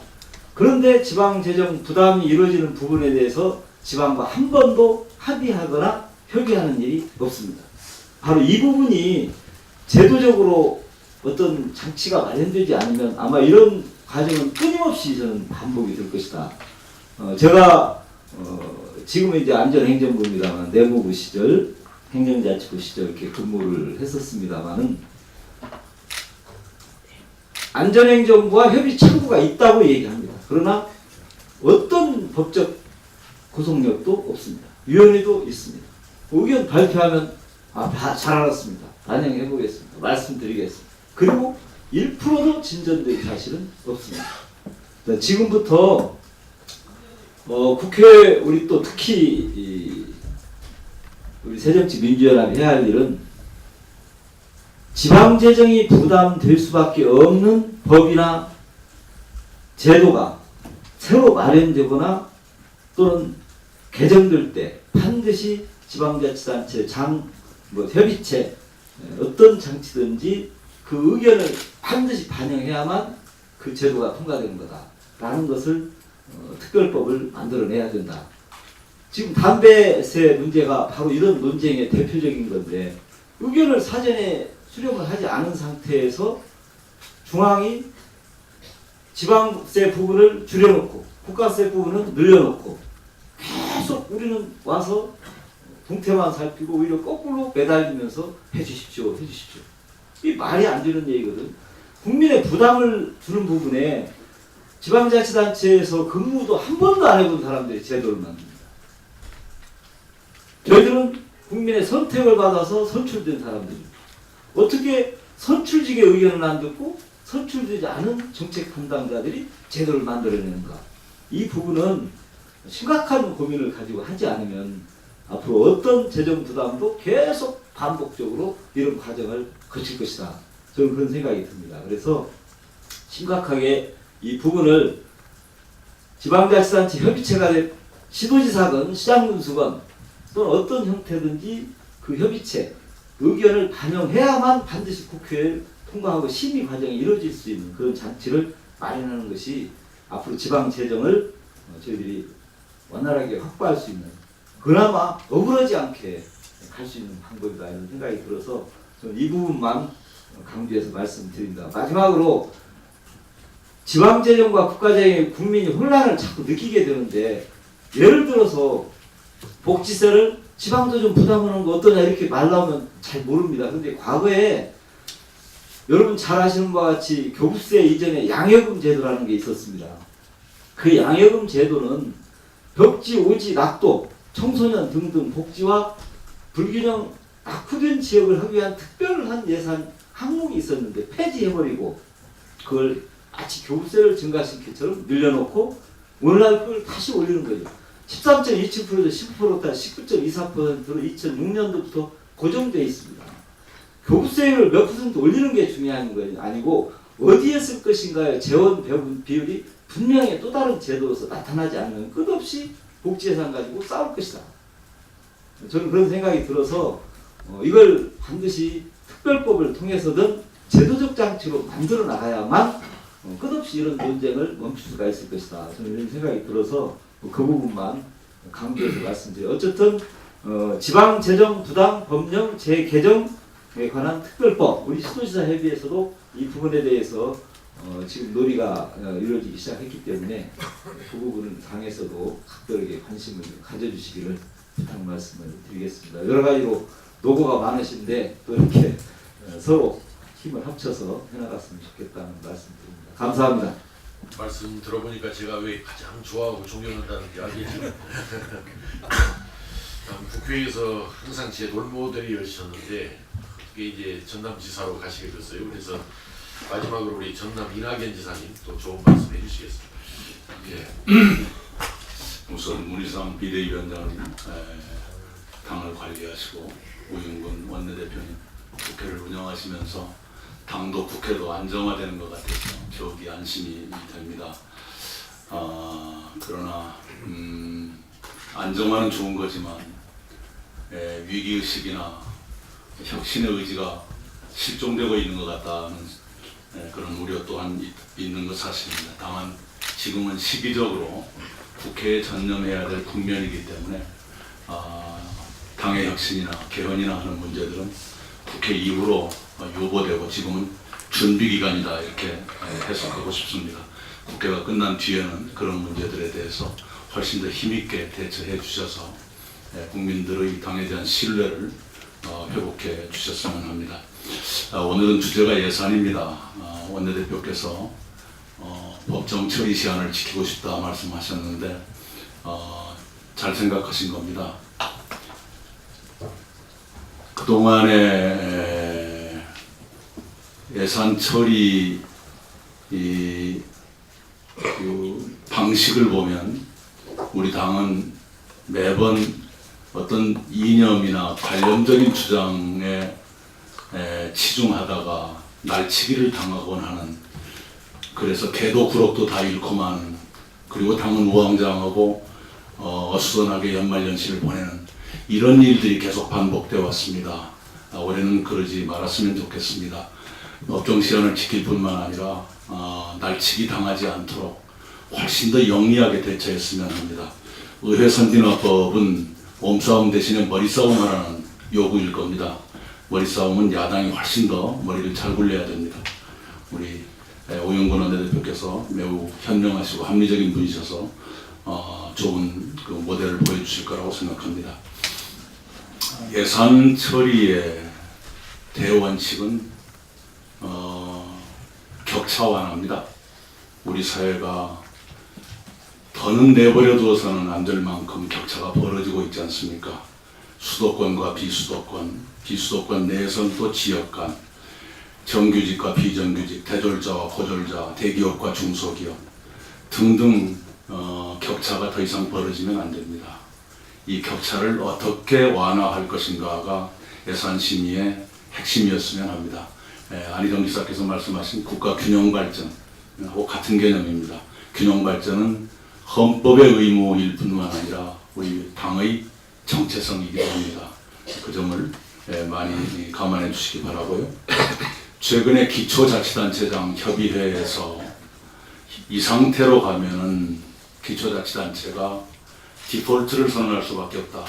그런데 지방재정 부담이 이루어지는 부분에 대해서 지방과 한 번도 합의하거나 협의하는 일이 없습니다. 바로 이 부분이 제도적으로 어떤 장치가 마련되지 않으면 아마 이런 과정은 끊임없이 저는 반복이 될 것이다. 제가 지금은 이제 안전행정부입니다만 내무부 시절, 행정자치부 시절 이렇게 근무를 했었습니다만은 안전행정부와 협의창구가 있다고 얘기합니다. 그러나 어떤 법적 구속력도 없습니다. 위원회도 있습니다. 의견 발표하면 잘 알았습니다. 반영해 보겠습니다. 말씀드리겠습니다. 그리고 1%도 진전된 사실은 없습니다. 지금부터 국회 우리 또 특히 우리 새정치민주연합이 해야 할 일은 지방재정이 부담될 수밖에 없는 법이나 제도가 새로 마련되거나 또는 개정될 때 반드시 지방자치단체 협의체 어떤 장치든지 그 의견을 반드시 반영해야만 그 제도가 통과되는 거다라는 것을 특별법을 만들어내야 된다. 지금 담배세 문제가 바로 이런 논쟁의 대표적인 건데 의견을 사전에 수렴을 하지 않은 상태에서 중앙이 지방세 부분을 줄여놓고 국가세 부분은 늘려놓고 계속 우리는 와서 동태만 살피고 오히려 거꾸로 매달리면서 해주십시오. 이 말이 안 되는 얘기거든. 국민의 부담을 주는 부분에 지방자치단체에서 근무도 한 번도 안 해본 사람들이 제도를 만듭니다. 저희들은 국민의 선택을 받아서 선출된 사람들입니다. 어떻게 선출직의 의견을 안 듣고 선출되지 않은 정책 담당자들이 제도를 만들어내는가. 이 부분은 심각한 고민을 가지고 하지 않으면 앞으로 어떤 재정 부담도 계속 반복적으로 이런 과정을 거칠 것이다. 저는 그런 생각이 듭니다. 그래서 심각하게 이 부분을 지방자치단체 협의체가 시도지사건, 시장군수건 또는 어떤 형태든지 그 협의체 의견을 반영해야만 반드시 국회에 통과하고 심의 과정이 이루어질 수 있는 그런 장치를 마련하는 것이 앞으로 지방재정을 저희들이 원활하게 확보할 수 있는 그나마 억울하지 않게 갈 수 있는 방법이다 이런 생각이 들어서 저는 이 부분만 강조해서 말씀드립니다. 마지막으로 지방재정과 국가재정의 국민이 혼란을 자꾸 느끼게 되는데 예를 들어서 복지세를 지방도 좀 부담하는 거 어떠냐 이렇게 말 나오면 잘 모릅니다. 그런데 과거에 여러분 잘 아시는 바와 같이 교부세 이전에 양여금 제도라는 게 있었습니다. 그 양여금 제도는 벽지, 오지, 낙도, 청소년 등등 복지와 불균형 낙후된 지역을 하기 위한 특별한 예산 항목이 있었는데 폐지해버리고 그걸 마치 교부세를 증가시키처럼 늘려놓고 오늘날 그걸 다시 올리는 거예요. 13.27%에서 10%다 19.24%로 2006년도부터 고정되어 있습니다. 교부세율을 몇 퍼센트 올리는 게 중요한 거 아니고 어디에 쓸 것인가의 재원 배분 비율이 분명히 또 다른 제도에서 나타나지 않으면 끝없이 복지 예산 가지고 싸울 것이다. 저는 그런 생각이 들어서 이걸 반드시 특별법을 통해서든 제도적 장치로 만들어 나가야만 끝없이 이런 논쟁을 멈출 수가 있을 것이다. 저는 이런 생각이 들어서 그 부분만 강조해서 말씀드려요. 어쨌든 지방재정 부담 법령 재개정에 관한 특별법 우리 시도지사 협의회에서도 이 부분에 대해서 지금 논의가 이루어지기 시작했기 때문에 그 부분은 당에서도 각별하게 관심을 가져주시기를 부탁 말씀을 드리겠습니다. 여러 가지로 노고가 많으신데 또 이렇게 서로 힘을 합쳐서 해나갔으면 좋겠다는 말씀드립니다. 감사합니다. 말씀 들어보니까 제가 왜 가장 좋아하고 존경한다는 게 알겠지만 국회에서 항상 제 롤모델이셨는데 그게 이제 전남지사로 가시게 됐어요. 그래서 마지막으로 우리 전남 이낙연 지사님 또 좋은 말씀 해주시겠습니다. 예. 우선 문희상 비대위원장은 당을 관리하시고 우윤근 원내대표님 국회를 운영하시면서 당도 국회도 안정화되는 것 같아서 저기 안심이 됩니다. 그러나 안정화는 좋은 거지만 위기의식이나 혁신의 의지가 실종되고 있는 것 같다는 그런 우려 또한 있는 것 사실입니다. 다만 지금은 시기적으로 국회에 전념해야 될 국면이기 때문에 당의 혁신이나 개헌이나 하는 문제들은 국회 이후로 유보되고 지금은 준비기간이다 이렇게 해석하고 싶습니다. 국회가 끝난 뒤에는 그런 문제들에 대해서 훨씬 더 힘있게 대처해 주셔서 국민들의 당에 대한 신뢰를 회복해 주셨으면 합니다. 오늘은 주제가 예산입니다. 원내대표께서 법정 처리 시한을 지키고 싶다 말씀하셨는데 잘 생각하신 겁니다. 그동안의 예산 처리 그 방식을 보면 우리 당은 매번 어떤 이념이나 관념적인 주장에 치중하다가 날치기를 당하곤 하는, 그래서 개도 구럭도 다 잃고 마는, 그리고 당은 우왕좌왕하고 어수선하게 연말연시를 보내는 이런 일들이 계속 반복되어 왔습니다. 올해는 그러지 말았으면 좋겠습니다. 법정 시한을 지킬 뿐만 아니라 날치기 당하지 않도록 훨씬 더 영리하게 대처했으면 합니다. 의회 선진화법은 몸싸움 대신에 머리싸움하라는 요구일 겁니다. 머리싸움은 야당이 훨씬 더 머리를 잘 굴려야 됩니다. 우리 오영근 원내대표께서 매우 현명하시고 합리적인 분이셔서 좋은 그 모델을 보여주실 거라고 생각합니다. 예산 처리의 대원칙은 격차 완화입니다. 우리 사회가 더는 내버려 두어서는 안 될 만큼 격차가 벌어지고 있지 않습니까? 수도권과 비수도권, 비수도권 내에서는 또 지역 간, 정규직과 비정규직, 대졸자와 고졸자, 대기업과 중소기업 등등 격차가 더 이상 벌어지면 안 됩니다. 이 격차를 어떻게 완화할 것인가가 예산 심의의 핵심이었으면 합니다. 안희정 지사께서 말씀하신 국가 균형 발전하고 같은 개념입니다. 균형 발전은 헌법의 의무일 뿐만 아니라 우리 당의 정체성이기도 합니다. 그 점을 많이 감안해 주시기 바라고요. 최근에 기초자치단체장 협의회에서 이 상태로 가면은 기초자치단체가 디폴트를 선언할 수밖에 없다.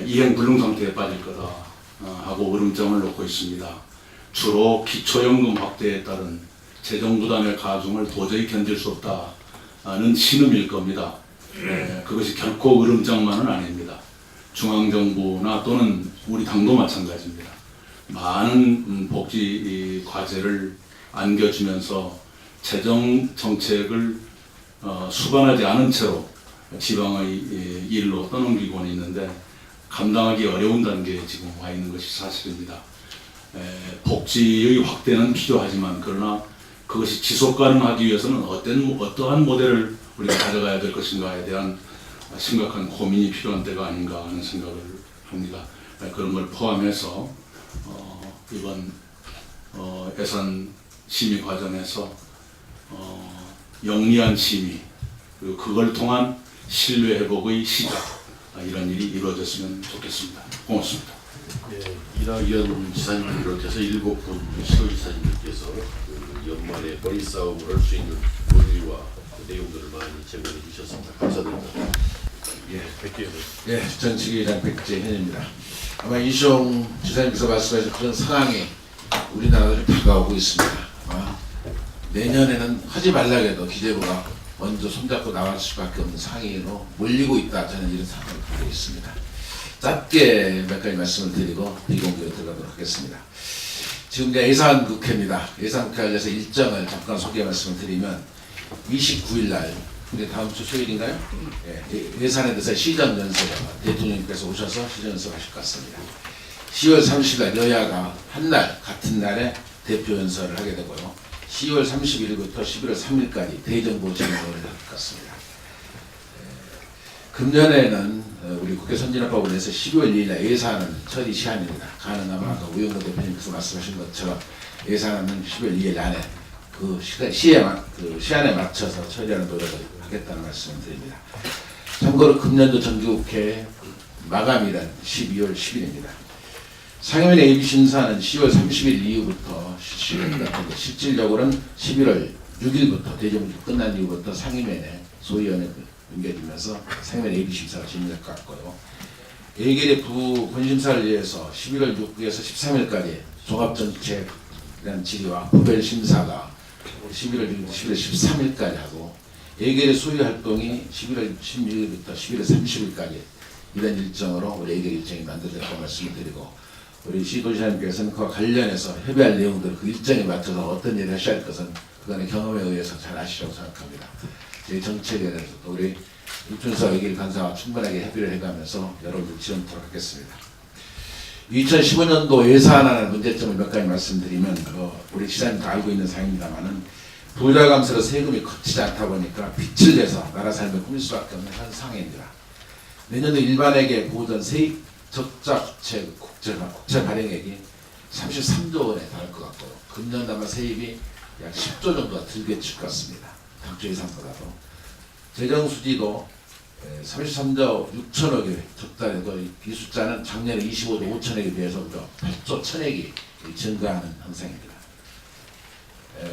이행불능 상태에 빠질 거다 하고 으름장을 놓고 있습니다. 주로 기초연금 확대에 따른 재정부담의 가중을 도저히 견딜 수 없다는 신음일 겁니다. 그것이 결코 으름장만은 아닙니다. 중앙정부나 또는 우리 당도 마찬가지입니다. 많은 복지 과제를 안겨주면서 재정 정책을 수반하지 않은 채로 지방의 일로 떠넘기고는 있는데 감당하기 어려운 단계에 지금 와 있는 것이 사실입니다. 복지의 확대는 필요하지만 그러나 그것이 지속 가능하기 위해서는 어떠한 모델을 우리가 가져가야 될 것인가에 대한 심각한 고민이 필요한 때가 아닌가 하는 생각을 합니다. 그런 걸 포함해서 이번 예산 심의 과정에서 영리한 심의, 그리고 그걸 통한 신뢰 회복의 시작, 이런 일이 이루어졌으면 좋겠습니다. 고맙습니다. 이낙연 지사님을 비롯해서 7분 시도지사님들께서 연말에 머리싸움을 할 수 있는 논리와 내용들을 많이 제공해 주셨습니다. 감사드립니다. 백재현. 주천지기장 백재현입니다. 아마 이시영 지사님께서 말씀하신 그런 상황이 우리나라로 다가오고 있습니다. 내년에는 하지 말라고 해도 기재부가 먼저 손잡고 나갈 수밖에 없는 상황으로 몰리고 있다. 저는 이런 상황을 보고 있습니다. 짧게 몇 가지 말씀을 드리고 비공개로 들어가도록 하겠습니다. 지금 이제 예산국회입니다. 예산국회 관련해서 일정을 잠깐 소개 말씀을 드리면 29일 날, 근데 다음 주 수요일인가요? 예산에 대해서 시정연설, 대통령님께서 오셔서 시정연설 하실 것 같습니다. 10월 30일 날 여야가 한날 같은 날에 대표연설을 하게 되고요. 10월 31일부터 11월 3일까지 대정부 진행을 할 것 같습니다. 금년에는 우리 국회 선진화법을 내서 12월 2일 날 예산은 처리 시한입니다. 가능하면 아까 우영근 대표님께서 말씀하신 것처럼 예산은 12월 2일 안에 그 시한에 맞춰서 처리하는 노력을 하겠다는 말씀을 드립니다. 참고로 금년도 정기국회 마감일은 12월 10일입니다. 상임위 예비 심사는 10월 30일 이후부터 실시될 것 같은데 실질적으로는 11월 6일부터 대정부 끝난 이후부터 상임위에 소위원회 옮겨지면서 상임위 예비 심사가 진행될 것 같고요. 예결의 부 본심사를 위해서 11월 6일에서 13일까지 종합정책에 대한 질의와 구별 심사가 11월 6일, 11월 13일까지 하고 예결의 소위 활동이 11월 16일부터 11월 30일까지 이런 일정으로 우리 예결 일정이 만들어졌다고 말씀을 드리고 우리 시도지사님께서는 그와 관련해서 협의할 내용들을 그 일정에 맞춰서 어떤 일을 하셔야 할 것은 그간의 경험에 의해서 잘 아시라고 생각합니다. 제 정책에 대해서 또 우리 육준서 예결 간사와 충분하게 협의를 해가면서 여러분들 지원토록 하겠습니다. 2015년도 예산안의 문제점을 몇 가지 말씀드리면 우리 시장님도 알고 있는 사항입니다만은 부자 감세로 세금이 거치지 않다 보니까 빚을 내서 나라 삶을 꾸밀 수밖에 없는 현 상황입니다. 내년도 일반에게 보전 세입 적자 국채 발행액이 33조 원에 달할 것 같고요. 금년 아마 세입이 약 10조 정도가 들게 칠 것 같습니다. 당초 예산보다도. 재정 수지도 33조 6천억이 적다고 이 숫자는 작년에 25조 5천억에 비해서 8조 1천억이 증가하는 현상입니다.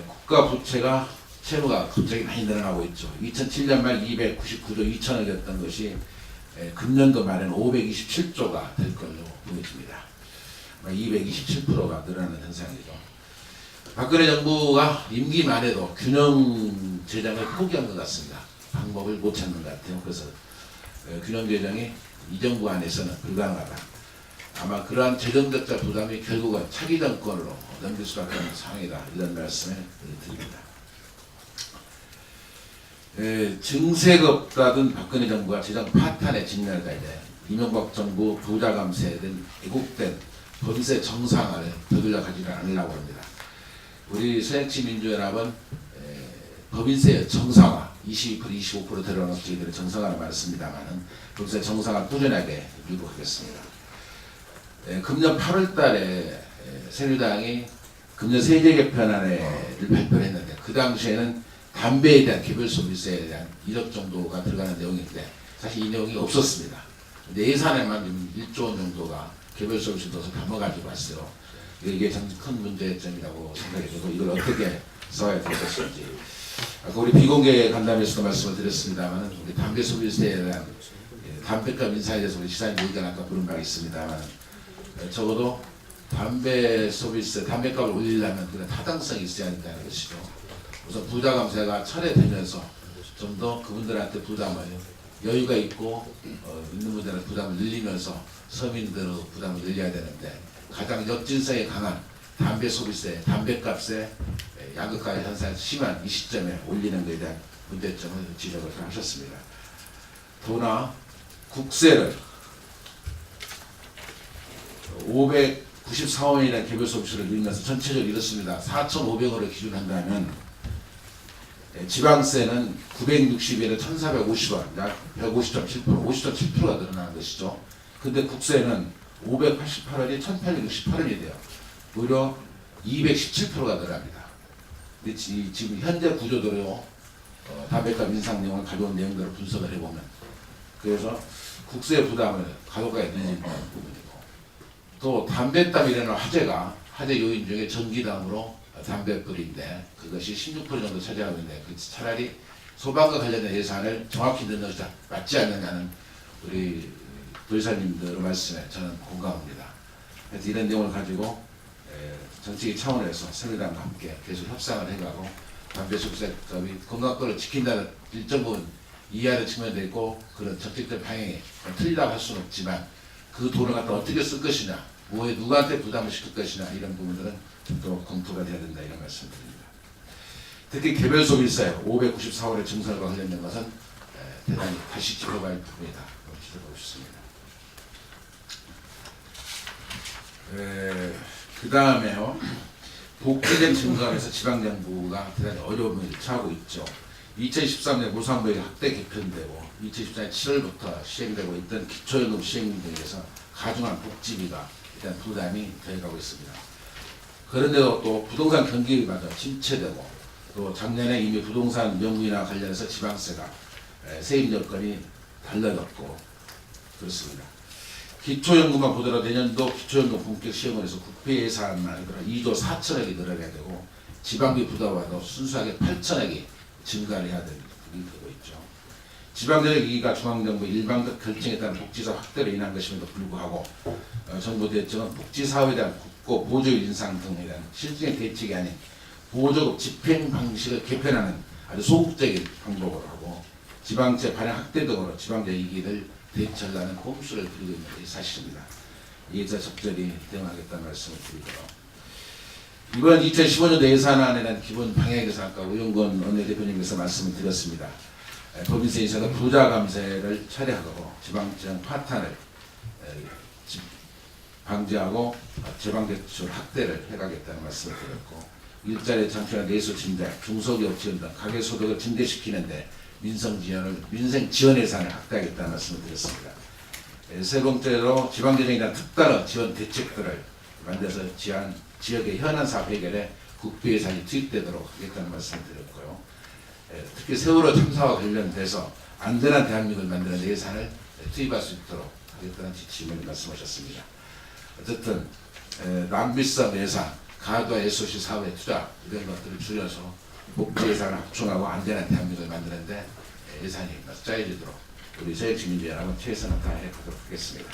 국가 부채가 채무가 갑자기 많이 늘어나고 있죠. 2007년 말 299조 2천억이었던 것이 금년도 말에는 527조가 될 걸로 보여집니다. 227%가 늘어나는 현상이죠. 박근혜 정부가 임기 말에도 균형 재정을 포기한 것 같습니다. 방법을 못 찾는 것 같아요. 그래서 균형 재정이 이 정부 안에서는 불가능하다. 아마 그러한 재정 적자 부담이 결국은 차기 정권으로 넘길 수밖에 없는 상황이다. 이런 말씀을 드립니다. 증세가 없다던 박근혜 정부가 재정 파탄에 직면을 가이제 이명박 정부 부자 감세에 대한 애국된 법인세 정상화를 되돌려 가지를 않으려고 합니다. 우리 새정치민주연합은 법인세 정상화 22% 25% 들어가서 저희들은 정상화를 말씀입니다만은 법인세 정상화 꾸준하게 유도하겠습니다. 금년 8월 달에 새누리당이 금년 세제 개편안을 발표를 했는데 그 당시에는 담배에 대한 개별소비세에 대한 1억 정도가 들어가는 내용인데 사실 이 내용이 없었습니다. 근데 예산에만 1조 원 정도가 개별소비세 넣어서 담아가지고 왔어요. 이게 참 큰 문제점이라고 생각이 들고 이걸 어떻게 써야 될 것인지 아까 우리 비공개 간담회에서도 말씀을 드렸습니다만 우리 담배 소비세에 대한 담배값 인사에 대해서 우리 시사님 의견 아까 물은 바가 있습니다만 적어도 담배 소비세, 담배값을 올리려면 그런 타당성이 있어야 한다는 것이죠. 우선 부자 감세가 철회되면서 좀 더 그분들한테 부담을 여유가 있고 있는 분들은 부담을 늘리면서 서민들의 부담을 늘려야 되는데 가장 역진성이 강한 담배 소비세, 담배값에 양극화 현상이 심한 이 시점에 올리는 것에 대한 문제점을 지적을 하셨습니다. 더구나 국세를 594원이라는 개별 소비세를 늘리면서 전체적으로 이렇습니다. 4,500원을 기준한다면 지방세는 960원에 1,450원, 약 150.7%, 50.7%가 늘어나는 것이죠. 근데 국세는 588원이 1,868원이 돼요. 무려 217%가 늘어납니다. 근데 지금 현재 구조대로 담배값 인상 내용을 가져온 내용들을 분석을 해보면 그래서 국세 부담을 가속하게 늘리는 부분이고 또 담배값 일어나는 화재 요인 중에 전기담으로 담배불인데 그것이 16% 정도 차지하고 있는데 차라리 소방과 관련된 예산을 정확히 넣는 것이 맞지 않느냐는 우리 도지사님들의 말씀에 저는 공감합니다. 그래서 이런 내용을 가지고 정책의 차원에서 새누리당과 함께 계속 협상을 해가고 담배 소비세법이 건강권을 지킨다는 일정 부분 이해하는 측면도 있고 그런 정책적 방향이 틀리다고 할 수는 없지만 그 돈을 갖다 어떻게 쓸 것이냐 뭐에 누구한테 부담을 시킬 것이냐 이런 부분들은 또 검토가 돼야 된다 이런 말씀드립니다. 특히 개별 소비세 594원의 증설과 관련된 것은 대단히 다시 짚어봐야 할 부분이다. 지적하고 싶습니다. 그 다음에요. 복지된 증가하면서 지방정부가 대단히 어려움을 처하고 있죠. 2013년 무상부의 확대 개편되고 2014년 7월부터 시행되고 있던 기초연금 시행 등에서 가중한 복지비가 일단 부담이 되어가고 있습니다. 그런데도 또 부동산 경기마저 침체되고 또 작년에 이미 부동산 명의나 관련해서 지방세가 세입 여건이 달라졌고 그렇습니다. 기초연금만 보더라도 내년도 기초연금 본격 시행을 해서 국회 예산만 2조 4천억이 늘어나야 되고 지방비 부담와도 순수하게 8천억이 증가를 해야 되는 부분이 되고 있죠. 지방자력 이기가 중앙정부 일방적 결정에 따른 복지사 확대로 인한 것임에도 불구하고 정부 대책은 복지사업에 대한 국고 보조 인상 등에 대한 실질적인 대책이 아닌 보조급 집행 방식을 개편하는 아주 소극적인 방법을 하고 지방채 발행 확대 등으로 지방자 이기를 대처하려는 꼼수를 들이고 있는 것이 사실입니다. 이에 적절히 대응하겠다는 말씀을 드리고요. 이번 2015년도 예산안에 대한 기본 방향에서 아까 우영건 원내대표님께서 말씀을 드렸습니다. 법인세에서는 부자 감세를 철회하고 지방지원 파탄을 방지하고 지방대출 확대를 해가겠다는 말씀을 드렸고 일자리 창출과 내수 침대, 중소기업 지원 등 가계소득을 증대시키는데 민생 지원 예산을 확대하겠다는 말씀을 드렸습니다. 세 번째로 지방재정에 대한 특단의 지원 대책들을 만들어서 지역의 현안 사업 해결에 국비 예산이 투입되도록 하겠다는 말씀을 드렸고요. 특히 세월호 참사와 관련돼서 안전한 대한민국을 만드는 예산을 투입할 수 있도록 하겠다는 지침을 말씀하셨습니다. 어쨌든 남비성 예산, 가도와 SOC 사업의 투자 이런 것들을 줄여서 복지 예산을 확충하고 안전한 대한민국을 만드는데 예산이 짜여지도록 우리 새혁시민주연합은 최선을 다해 가도록 하겠습니다.